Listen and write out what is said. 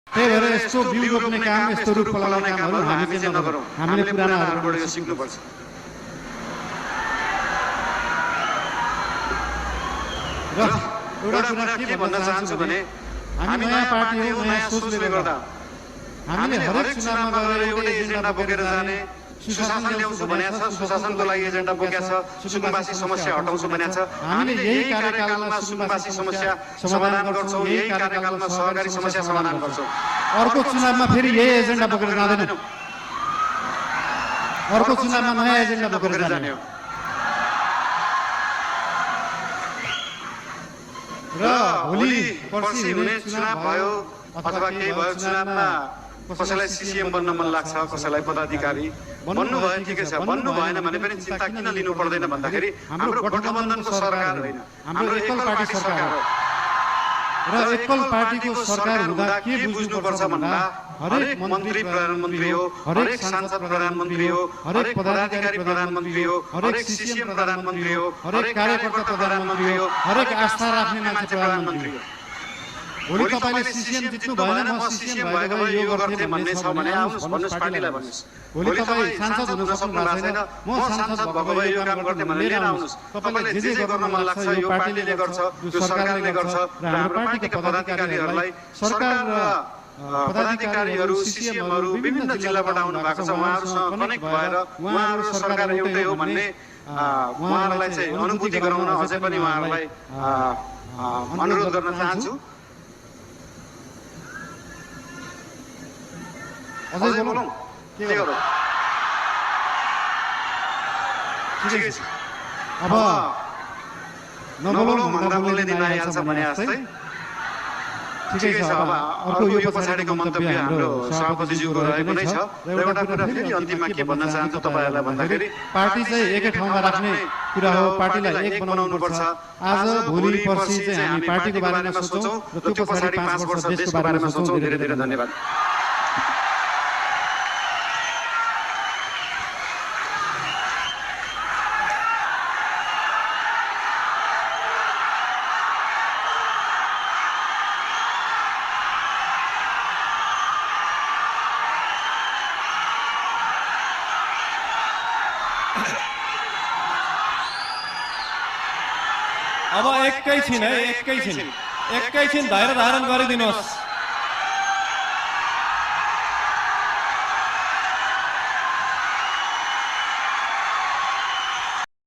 त्यही भएर यस्तो बिउ रोप्ने काम, यस्तो रुख फलाउने कामहरू हामी चाहिँ नगरौँ। हामीले पुरानाहरूबाट यो सिक्नुपर्छ। र एउटा कुरा के भन्न चाहन्छु भने हामी नयाँ पार्टी हो, नयाँ सोचले गर्दा हामीले हरेक चुनावमा गएर एउटै एजेन्डा बोकेर जाने, सुशासन ल्याउँछु भनेको छ, सुशासनको लागि एजेन्डा बोकेको छ, सुकुम्बासी समस्या हटाउँछु भनेको छ। हामीले यही कार्यकालमा सुकुम्बासी समस्या समाधान गर्छौँ, यही कार्यकालमा सहकारी समस्या समाधान गर्छौँ। अर्को चुनावमा फेरि यही एजेन्डा बोकेर जाँदैनौँ। अर्को चुनावमा नयाँ एजेन्डा बोकेर जाने हो। र भोलि पर्सि हुने चुनाव भयो अथवा केही भयो, चुनावमा कसैलाई सिसिएम बन्न मन लाग्छ, कसैलाई पदाधिकारी बन्नु भयो, ठिकै छ। बन्नु भएन भने पनि चिन्ता किन लिनु पर्दैन भन्दाखेरि हाम्रो गठबन्धनको सरकार होइन, हाम्रो एकल पार्टी सरकार हो। र एकल पार्टीको सरकार हुँदा के बुझ्नुपर्छ भन्दा हरेक मन्त्री प्रधानमन्त्री हो, हरेक सांसद प्रधानमन्त्री हो, हरेक पदाधिकारी प्रधानमन्त्री हो, हरेक सिसिएम प्रधानमन्त्री हो, हरेक कार्यकर्ता प्रधानमन्त्री हो, हरेक आस्था राख्ने मान्छे प्रधानमन्त्री हो। भोलि तपाईले सिसिएम जित्नु भएन, म सिसिएम भएको भए यो गर्थे भन्ने छ भने आउनुहोस्, भन्नुहोस्, पार्टीलाई भन्नुहोस्। भोलि तपाईँ सांसद हुन सक्नु भएको छैन, म सांसद भएको भए यो काम गर्थे भने लिएर आउनुहोस्। तपाईँलाई जे जे गर्न मन लाग्छ यो पार्टीले गर्छ, यो सरकारले गर्छ। र हाम्रो पार्टीका पदाधिकारीहरूलाई सरकार र पदाधिकारीहरू, सिसिएमहरू विभिन्न जिल्लाबाट आउनु भएको छ। उहाँहरूसँग कनेक्ट भएर उहाँहरू सरकार एउटै हो भन्ने उहाँहरूलाई चाहिँ अनुभूति गराउन अझै पनि उहाँहरूलाई अनुरोध गर्न चाहन्छु। अझै बोलौँ के गरौँ? ठिकै छ। अब नबोलौँ भन्दा बोल्ने दिन आइहाल्छ भने जस्तै ठिकै छ। अब अर्को यो पछाडिको मन्तव्य हाम्रो सभापतिज्यूको रहेको नै छ। र एउटा कुरा फेरि अन्तिममा के भन्न चाहन्छु तपाईँहरूलाई भन्दाखेरि पार्टी चाहिँ एकै ठाउँमा राख्ने कुरा हो, पार्टीलाई एक बनाउनु पर्छ। आज भोलि पर्सि चाहिँ हामी पार्टीको बारेमा सोचौँ र त्यो पछाडि 5 वर्ष देशको बारेमा सोचौँ। धेरै धेरै धन्यवाद। अब एकैछिन धैर्य धारण गरिदिनुहोस्।